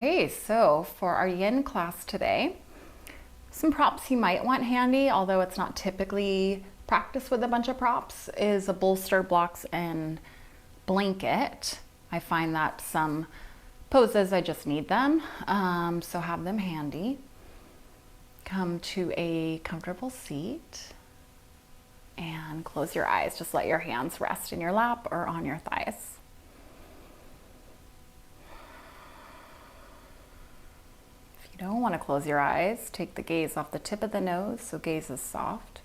Okay, so for our yin class today, some props you might want handy, although it's not typically practiced with a bunch of props, is a bolster, blocks, and blanket. I find that some poses I just need them, so have them handy. Come to a comfortable seat and close your eyes. Just let your hands rest in your lap or on your thighs. If you don't want to close your eyes, take the gaze off the tip of the nose, so gaze is soft.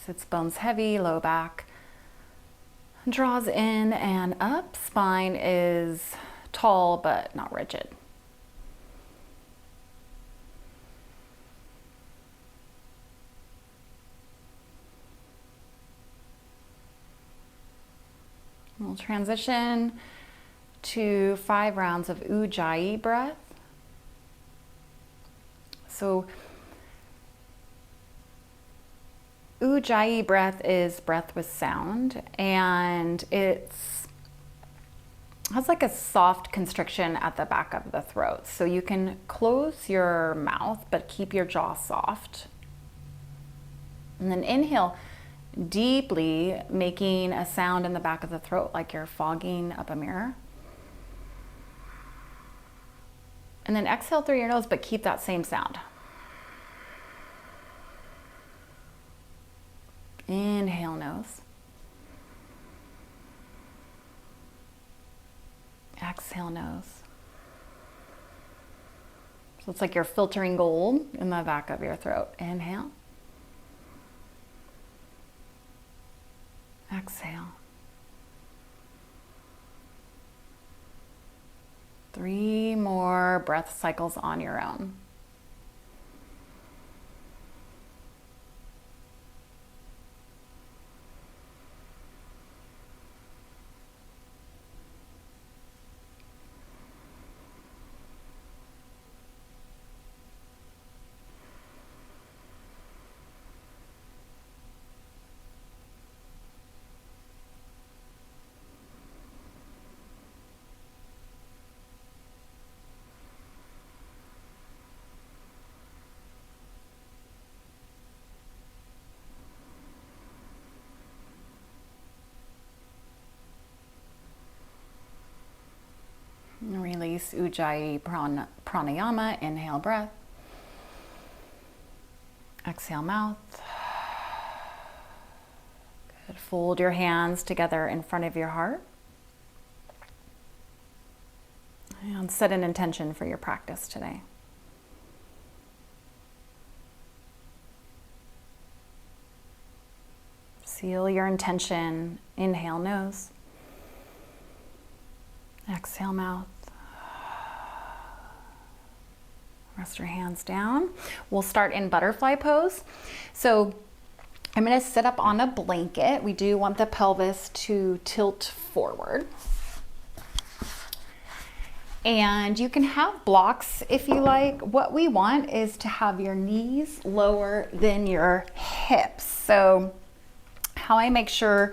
Sits bones heavy, low back draws in and up. Spine is tall but not rigid. We'll transition to 5 rounds of Ujjayi Breath. So Ujjayi Breath is breath with sound, and it has like a soft constriction at the back of the throat. So you can close your mouth but keep your jaw soft. And then inhale deeply, making a sound in the back of the throat like you're fogging up a mirror. And then exhale through your nose, but keep that same sound. Inhale nose. Exhale nose. So it's like you're filtering gold in the back of your throat. Inhale. Exhale. 3 more breath cycles on your own. Release Ujjayi Pranayama, inhale breath. Exhale mouth. Good. Fold your hands together in front of your heart. And set an intention for your practice today. Seal your intention. Inhale nose. Exhale mouth. Rest your hands down. We'll start in butterfly pose. So I'm going to sit up on a blanket. We do want the pelvis to tilt forward. And you can have blocks if you like. What we want is to have your knees lower than your hips. So how I make sure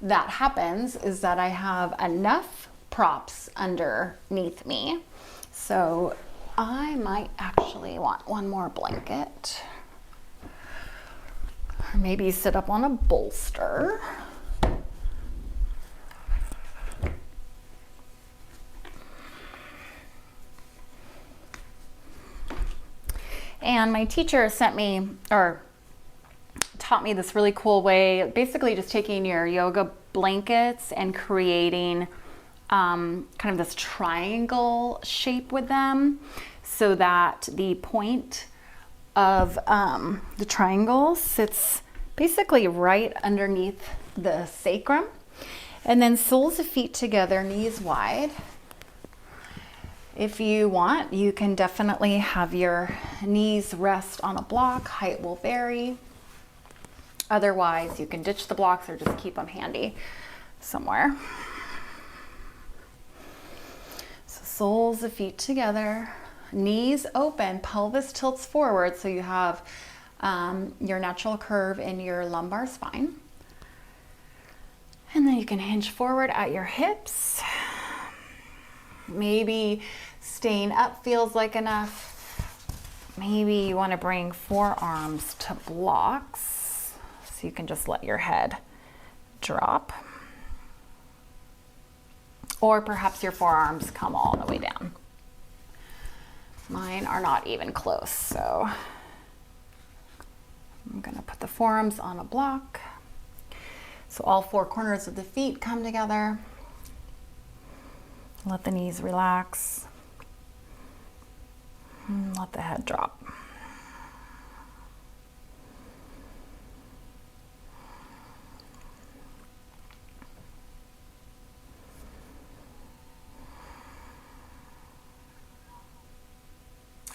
that happens is that I have enough props underneath me. So I might actually want one more blanket, or maybe sit up on a bolster. And my teacher sent me, or taught me this really cool way, basically just taking your yoga blankets and creating kind of this triangle shape with them, so that the point of the triangle sits basically right underneath the sacrum. And then soles of feet together, knees wide. If you want, you can definitely have your knees rest on a block. Height will vary. Otherwise, you can ditch the blocks or just keep them handy somewhere. Soles of feet together, knees open, pelvis tilts forward, so you have your natural curve in your lumbar spine. And then you can hinge forward at your hips. Maybe staying up feels like enough. Maybe you want to bring forearms to blocks so you can just let your head drop. Or perhaps your forearms come all the way down. Mine are not even close, so I'm going to put the forearms on a block. So all four corners of the feet come together. Let the knees relax. And let the head drop.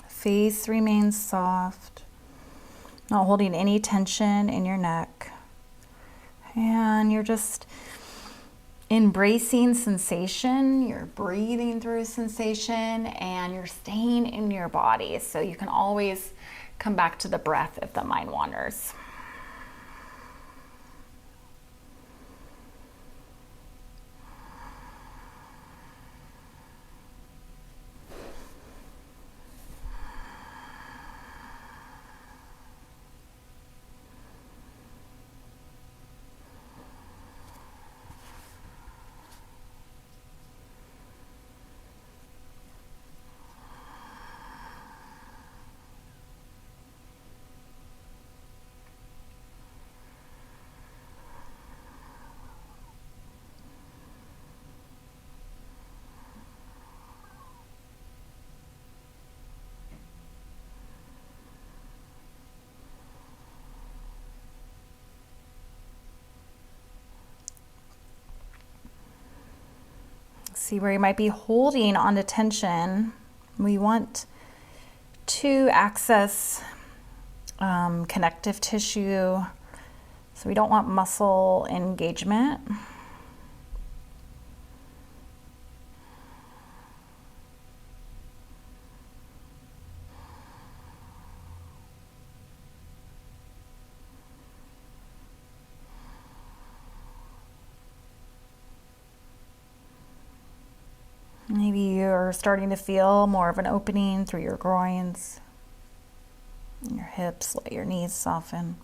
Face remains soft, not holding any tension in your neck. And you're just embracing sensation, you're breathing through sensation, and you're staying in your body. So you can always come back to the breath if the mind wanders. See where you might be holding on to tension. We want to access connective tissue, so we don't want muscle engagement. Maybe you're starting to feel more of an opening through your groins, your hips. Let your knees soften.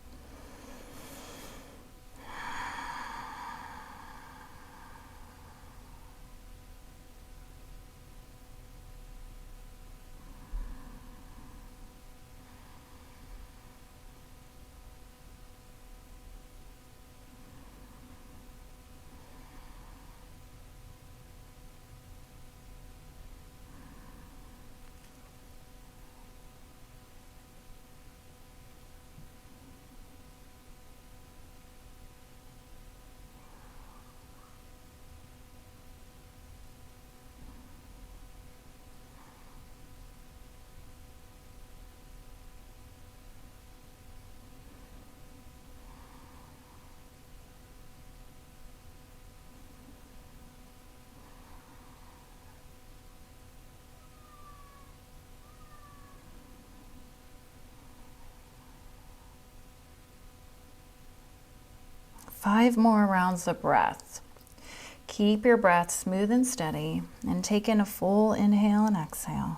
Five more rounds of breath. Keep your breath smooth and steady, and take in a full inhale and exhale.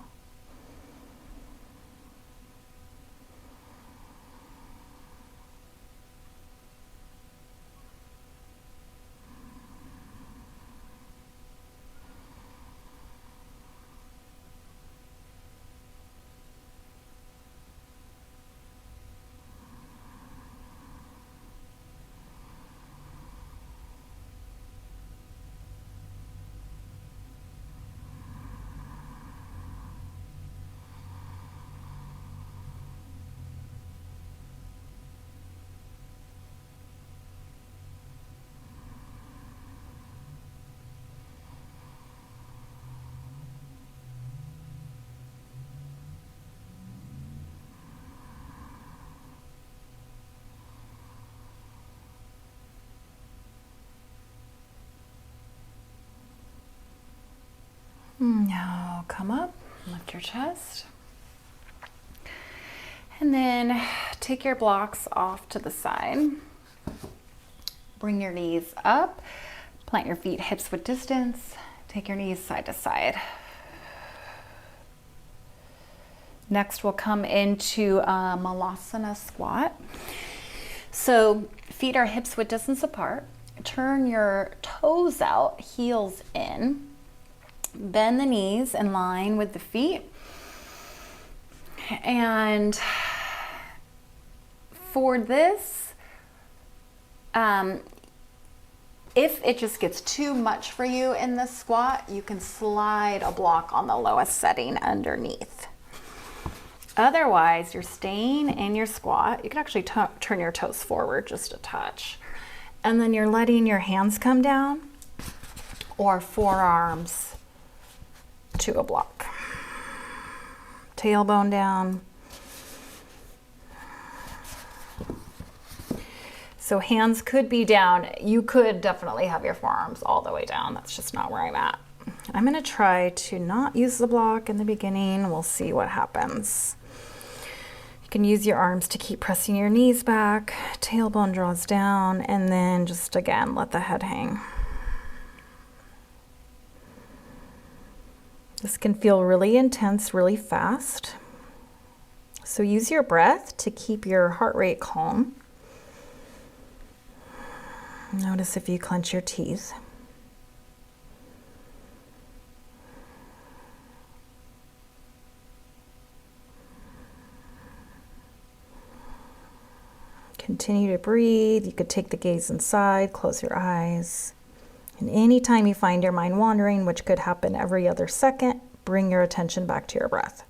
Now come up, lift your chest, and then take your blocks off to the side. Bring your knees up, plant your feet hips width distance, take your knees side to side. Next, we'll come into Malasana Squat. So feet are hips width distance apart. Turn your toes out, heels in. Bend the knees in line with the feet. And for this, if it just gets too much for you in this squat, you can slide a block on the lowest setting underneath. Otherwise, you're staying in your squat. You can actually turn your toes forward just a touch. And then you're letting your hands come down or forearms to a block. Tailbone down. So hands could be down. You could definitely have your forearms all the way down. That's just not where I'm at. I'm gonna try to not use the block in the beginning. We'll see what happens. You can use your arms to keep pressing your knees back, tailbone draws down, and then just again, let the head hang. This can feel really intense, really fast. So use your breath to keep your heart rate calm. Notice if you clench your teeth. Continue to breathe. You could take the gaze inside, close your eyes. And anytime you find your mind wandering, which could happen every other second, bring your attention back to your breath.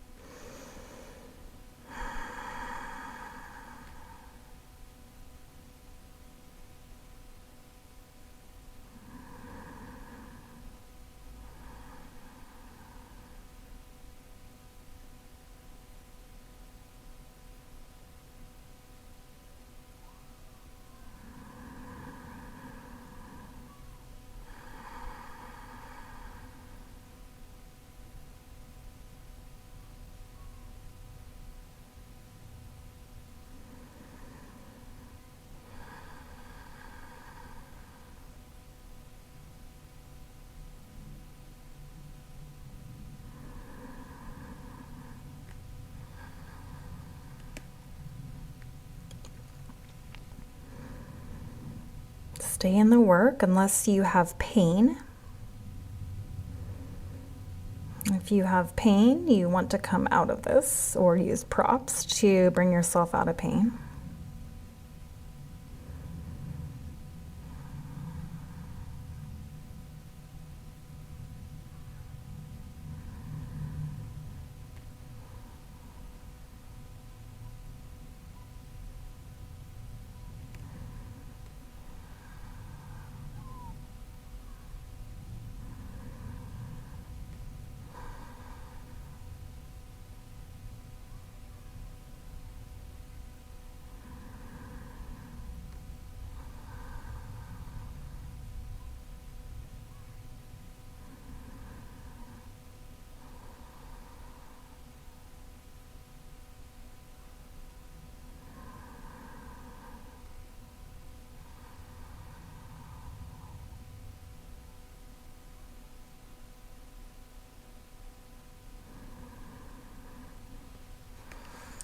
Stay in the work unless you have pain. If you have pain, you want to come out of this or use props to bring yourself out of pain.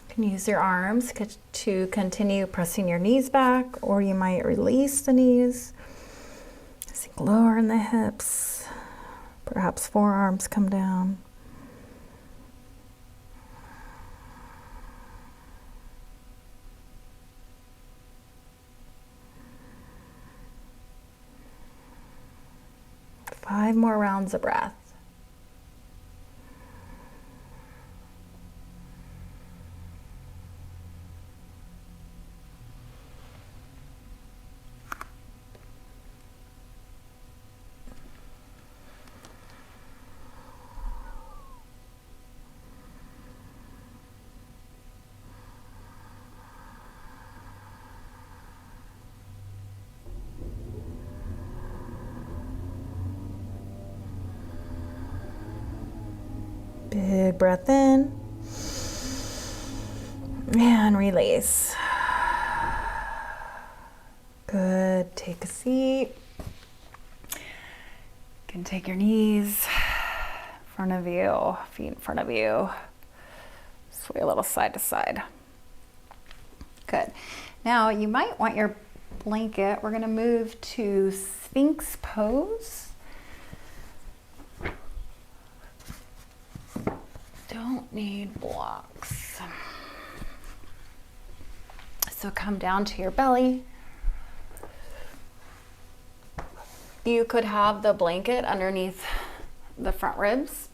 You can use your arms to continue pressing your knees back, or you might release the knees. Sink lower in the hips. Perhaps forearms come down. Five more rounds of breath. Big breath in and release. Good. Take a seat. You can take your knees in front of you, feet in front of you. Sway a little side to side. Good. Now you might want your blanket. We're going to move to Sphinx Pose. Don't need blocks. So come down to your belly. You could have the blanket underneath the front ribs,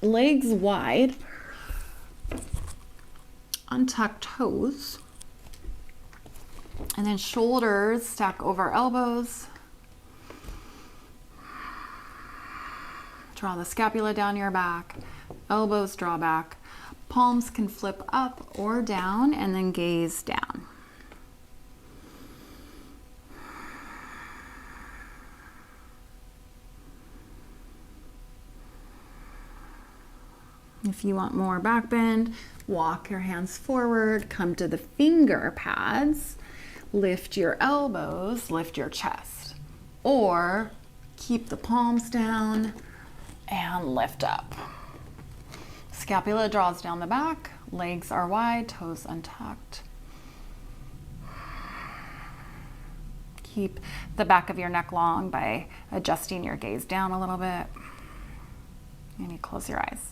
legs wide, untuck toes, and then shoulders stack over elbows. Draw the scapula down your back, elbows draw back, palms can flip up or down, and then gaze down. If you want more back bend, walk your hands forward, come to the finger pads, lift your elbows, lift your chest, or keep the palms down and lift up. Scapula draws down the back, legs are wide, toes untucked. Keep the back of your neck long by adjusting your gaze down a little bit. And you close your eyes.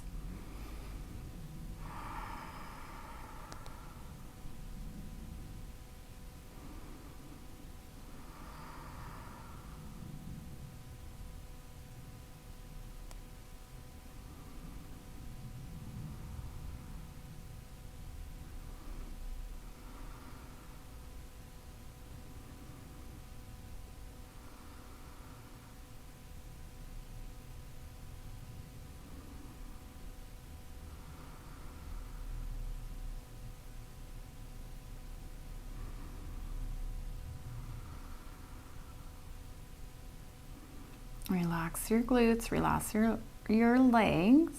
Relax your glutes, relax your legs.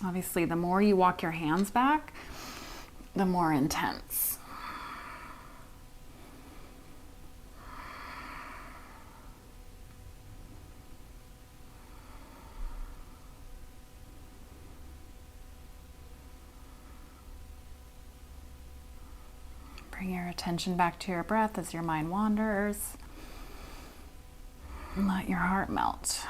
Obviously, the more you walk your hands back, the more intense. Bring your attention back to your breath as your mind wanders. And let your heart melt.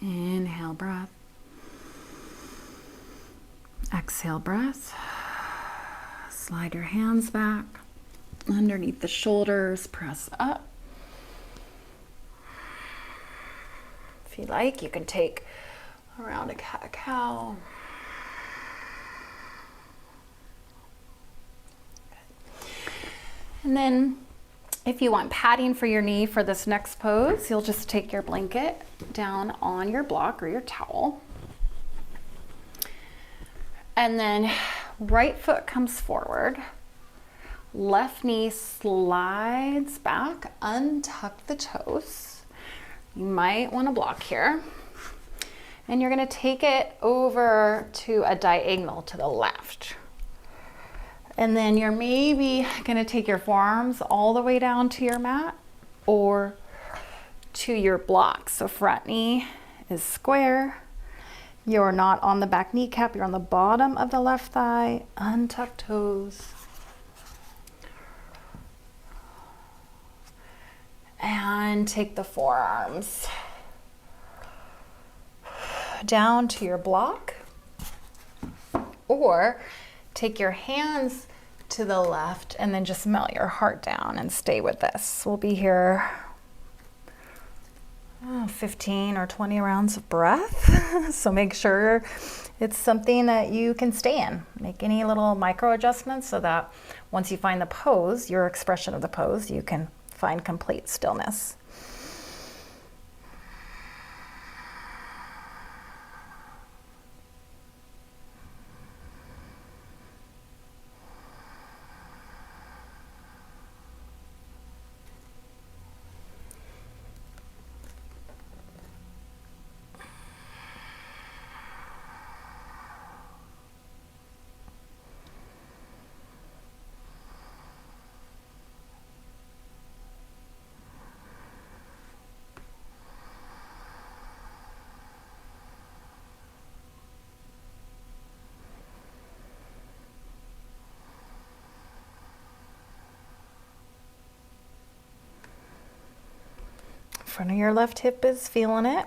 Inhale, breath. Exhale, breath. Slide your hands back underneath the shoulders, press up. If you like, you can take around a cat-cow. And then if you want padding for your knee for this next pose, you'll just take your blanket down on your block or your towel. And then right foot comes forward, left knee slides back, untuck the toes. You might want to block here. And you're going to take it over to a diagonal to the left. And then you're maybe gonna take your forearms all the way down to your mat or to your block. So front knee is square. You're not on the back kneecap, you're on the bottom of the left thigh. Untuck toes. And take the forearms down to your block, or take your hands to the left and then just melt your heart down and stay with this. We'll be here 15 or 20 rounds of breath. So make sure it's something that you can stay in. Make any little micro adjustments so that once you find the pose, your expression of the pose, you can find complete stillness. Front of your left hip is feeling it.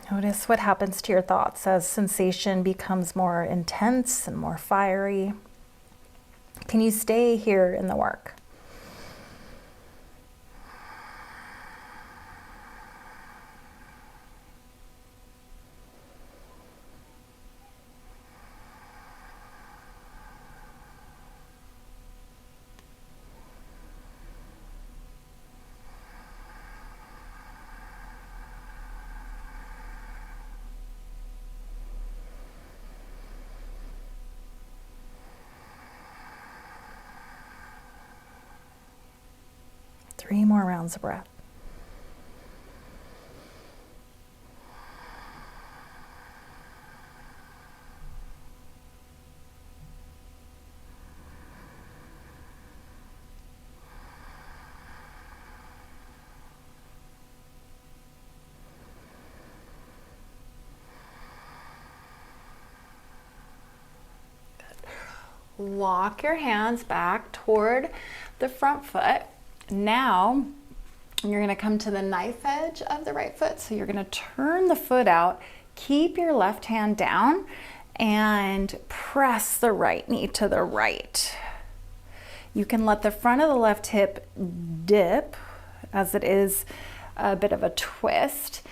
Notice what happens to your thoughts as sensation becomes more intense and more fiery. Can you stay here in the work? Three more rounds of breath. Walk your hands back toward the front foot. Now you're going to come to the knife edge of the right foot. So you're going to turn the foot out, keep your left hand down, and press the right knee to the right. You can let the front of the left hip dip as it is a bit of a twist.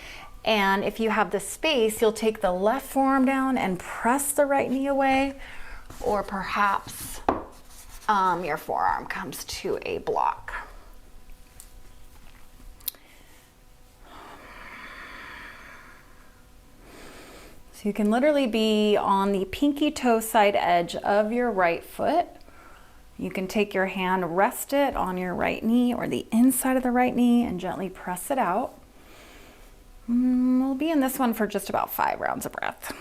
And if you have the space, you'll take the left forearm down and press the right knee away, or perhaps your forearm comes to a block. So you can literally be on the pinky toe side edge of your right foot. You can take your hand, rest it on your right knee or the inside of the right knee and gently press it out. We'll be in this one for just about 5 rounds of breath.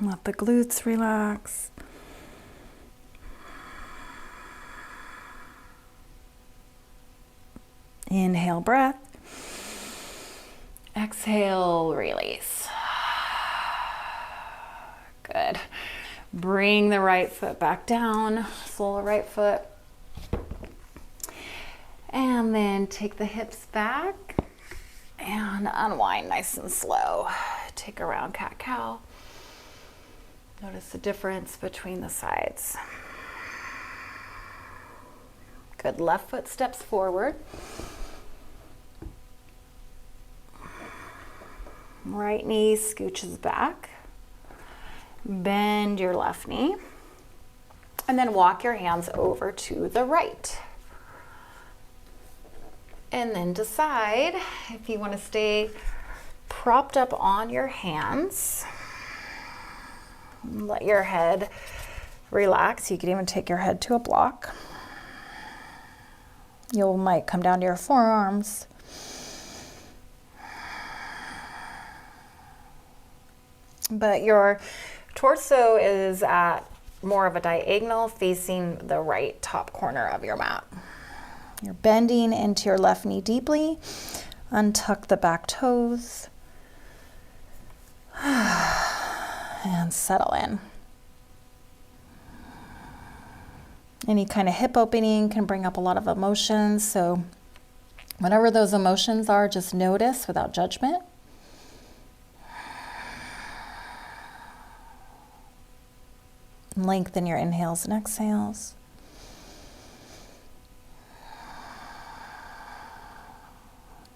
Let the glutes relax. Inhale, breath. Exhale, release. Good. Bring the right foot back down, sole of right foot. And then take the hips back and unwind nice and slow. Take a round cat-cow. Notice the difference between the sides. Good, left foot steps forward. Right knee scooches back. Bend your left knee. And then walk your hands over to the right. And then decide if you want to stay propped up on your hands. Let your head relax. You can even take your head to a block. You might come down to your forearms. But your torso is at more of a diagonal facing the right top corner of your mat. You're bending into your left knee deeply. Untuck the back toes. And settle in. Any kind of hip opening can bring up a lot of emotions. So whatever those emotions are, just notice without judgment. Lengthen your inhales and exhales.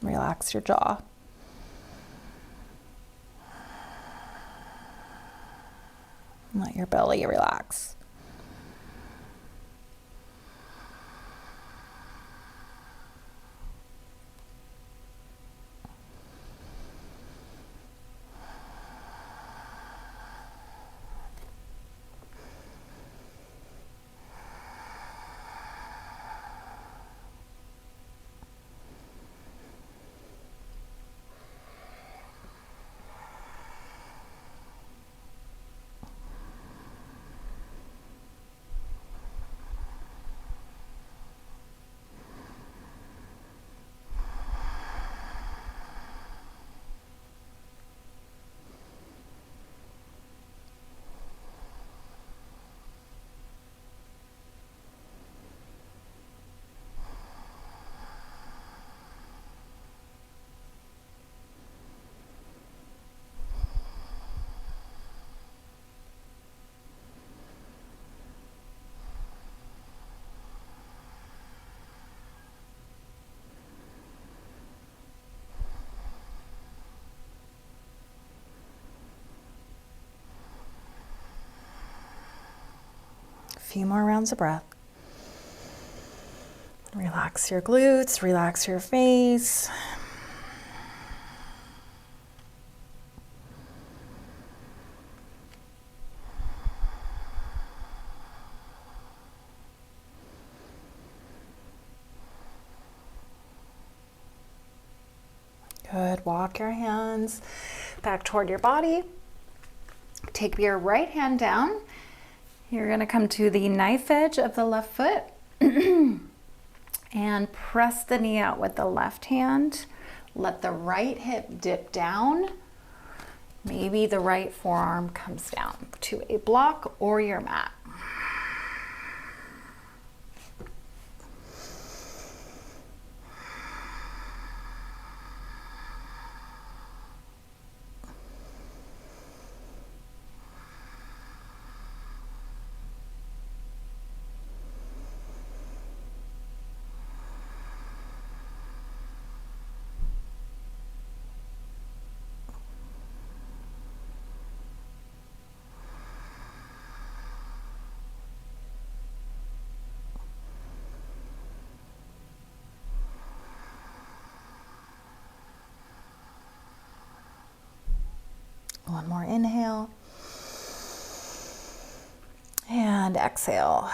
Relax your jaw. Let your belly relax. Few more rounds of breath. Relax your glutes, relax your face. Good. Walk your hands back toward your body. Take your right hand down. You're going to come to the knife edge of the left foot and press the knee out with the left hand. Let the right hip dip down. Maybe the right forearm comes down to a block or your mat. One more inhale. And exhale.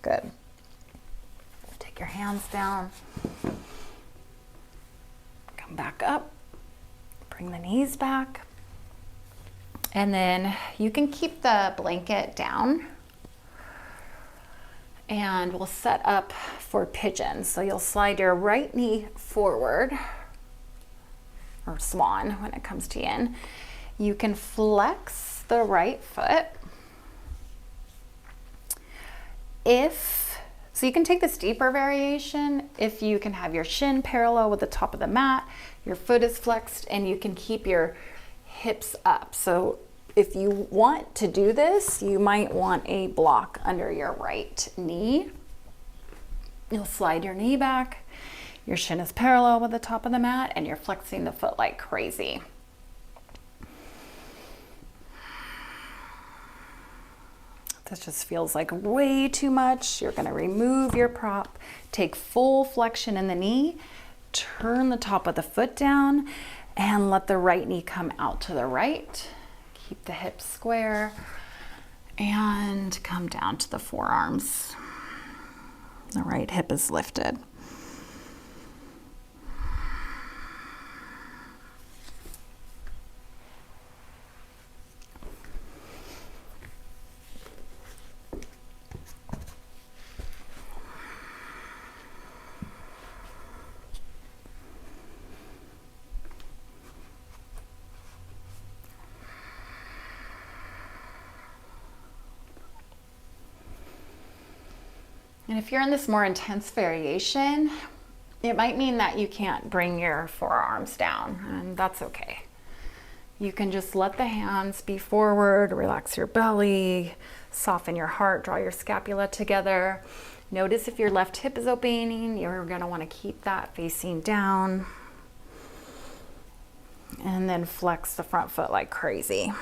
Good. Take your hands down. Come back up. Bring the knees back. And then you can keep the blanket down. And we'll set up for pigeon. So you'll slide your right knee forward, or swan when it comes to yin. You can flex the right foot. So you can take this deeper variation if you can have your shin parallel with the top of the mat, your foot is flexed, and you can keep your hips up. So if you want to do this, you might want a block under your right knee. You'll slide your knee back. Your shin is parallel with the top of the mat and you're flexing the foot like crazy. At This just feels like way too much. You're gonna remove your prop, take full flexion in the knee, turn the top of the foot down, and let the right knee come out to the right. Keep the hips square and come down to the forearms. The right hip is lifted. And if you're in this more intense variation, it might mean that you can't bring your forearms down, and that's okay. You can just let the hands be forward, relax your belly, soften your heart, draw your scapula together. Notice if your left hip is opening, you're gonna wanna keep that facing down. And then flex the front foot like crazy.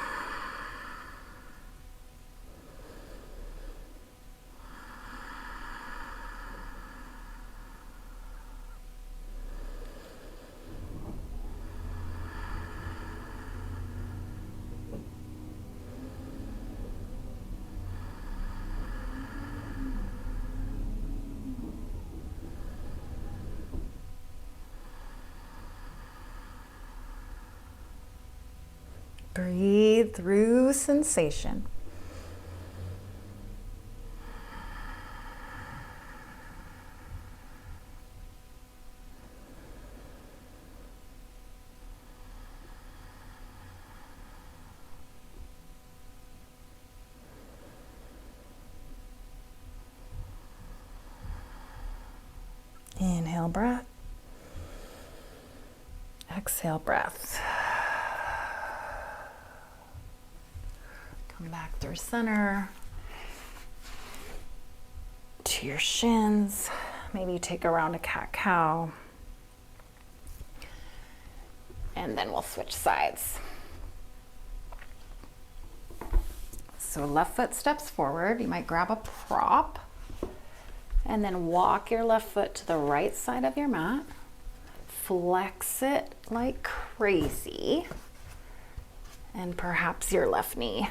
Breathe through sensation. Inhale breath. Exhale breath. Come back through center to your shins. Maybe take a round of cat-cow. And then we'll switch sides. So left foot steps forward. You might grab a prop and then walk your left foot to the right side of your mat. Flex it like crazy. And perhaps your left knee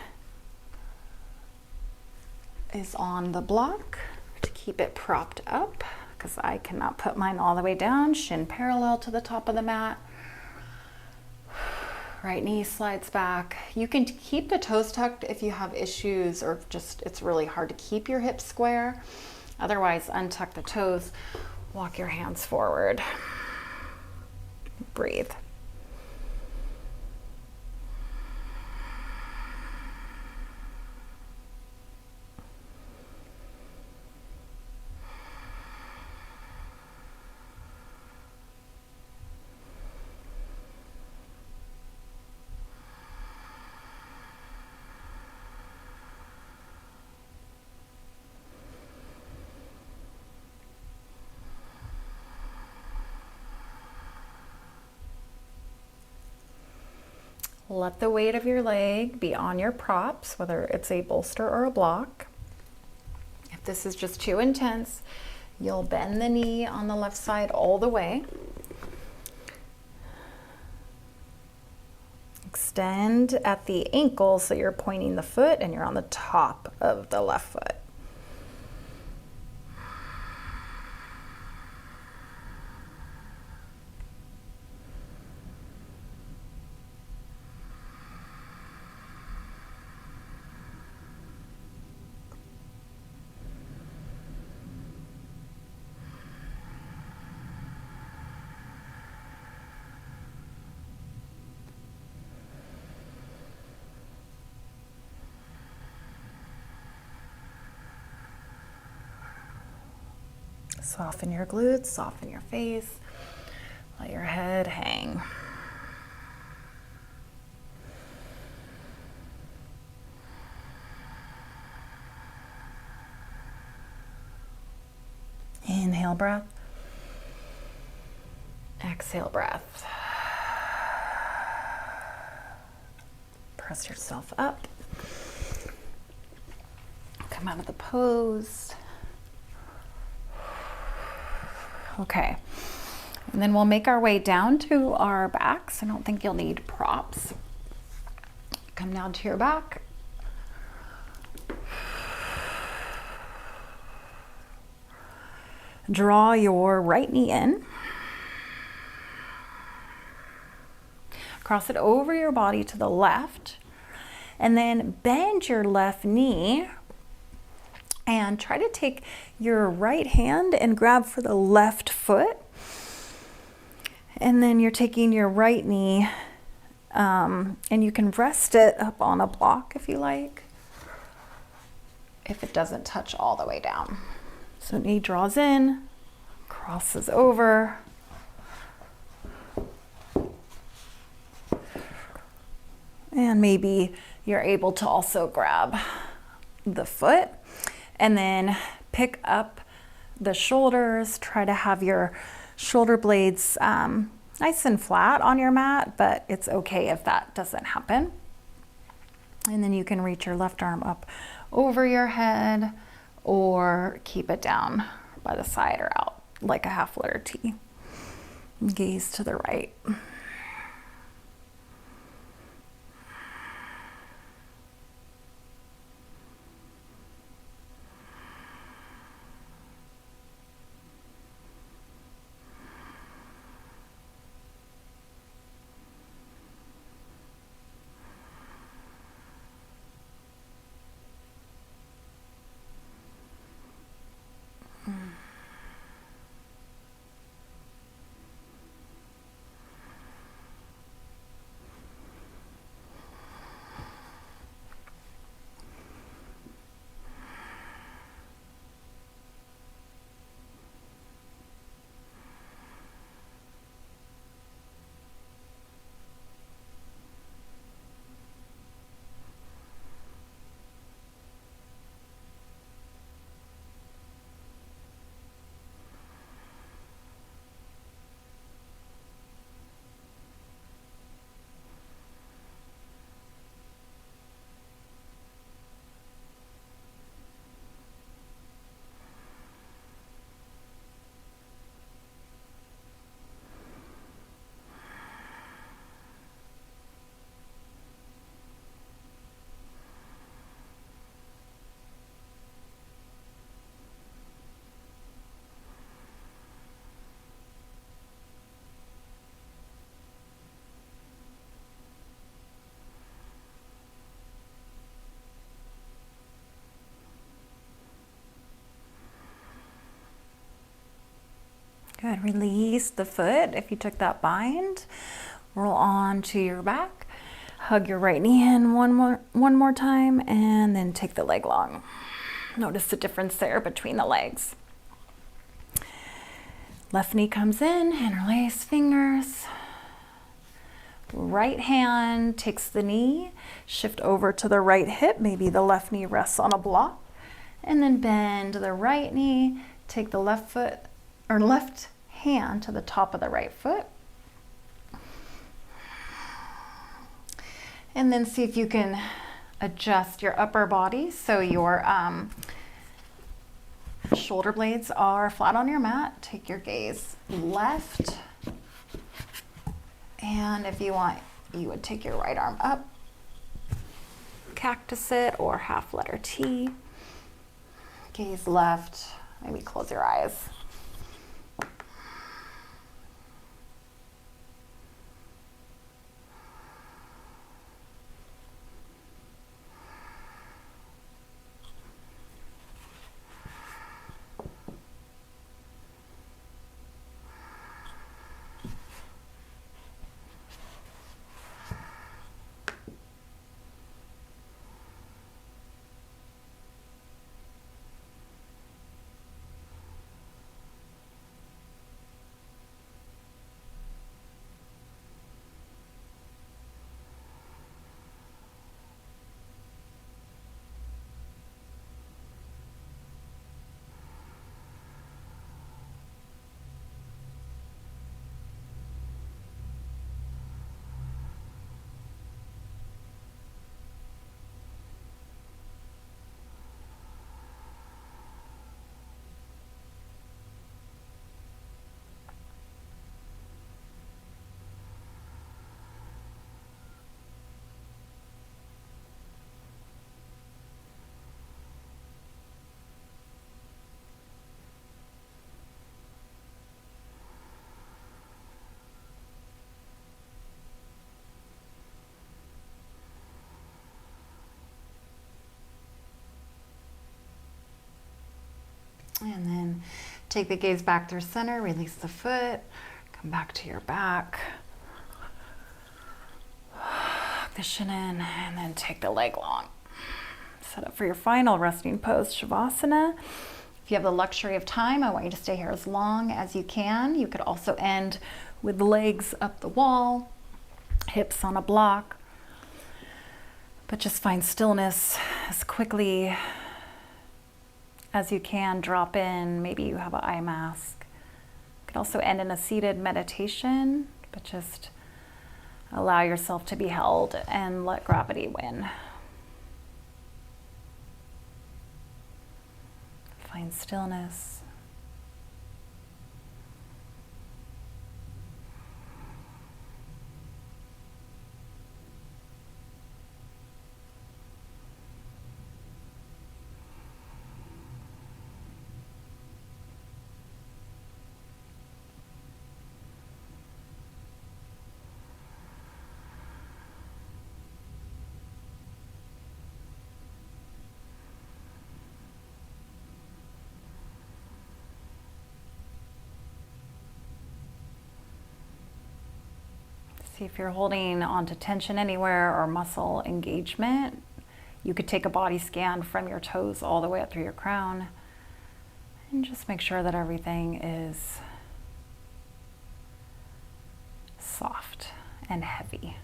is on the block to keep it propped up, because I cannot put mine all the way down. Shin parallel to the top of the mat. Right knee slides back. You can keep the toes tucked if you have issues or just it's really hard to keep your hips square. Otherwise, untuck the toes, walk your hands forward. Breathe. Let the weight of your leg be on your props, whether it's a bolster or a block. If this is just too intense, you'll bend the knee on the left side all the way. Extend at the ankle so you're pointing the foot and you're on the top of the left foot. Soften your glutes, soften your face, let your head hang. Inhale breath. Exhale breath. Press yourself up. Come out of the pose. Okay. And then we'll make our way down to our backs. I don't think you'll need props. Come down to your back. Draw your right knee in. Cross it over your body to the left. And then bend your left knee and try to take your right hand and grab for the left foot. And then you're taking your right knee and you can rest it up on a block if you like, if it doesn't touch all the way down. So knee draws in, crosses over. And maybe you're able to also grab the foot and then pick up the shoulders. Try to have your shoulder blades nice and flat on your mat, but it's okay if that doesn't happen. And then you can reach your left arm up over your head or keep it down by the side or out like a half letter T. Gaze to the right. Good. Release the foot if you took that bind. Roll on to your back. Hug your right knee in one more time and then take the leg long. Notice the difference there between the legs. Left knee comes in, interlace fingers. Right hand takes the knee, shift over to the right hip. Maybe the left knee rests on a block. And then bend the right knee, take the left foot or left hand to the top of the right foot. And then see if you can adjust your upper body so your shoulder blades are flat on your mat. Take your gaze left. And if you want, you would take your right arm up, cactus it or half letter T. Gaze left, maybe close your eyes. And then take the gaze back through center, release the foot, come back to your back. The shin in, and then take the leg long. Set up for your final resting pose, Shavasana. If you have the luxury of time, I want you to stay here as long as you can. You could also end with the legs up the wall, hips on a block. But just find stillness as quickly as you can. Drop in. Maybe you have an eye mask. You could also end in a seated meditation, but just allow yourself to be held and let gravity win. Find stillness. See if you're holding onto tension anywhere or muscle engagement. You could take a body scan from your toes all the way up through your crown and just make sure that everything is soft and heavy.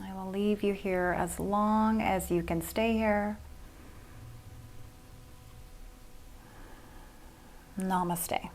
I will leave you here as long as you can stay here. Namaste.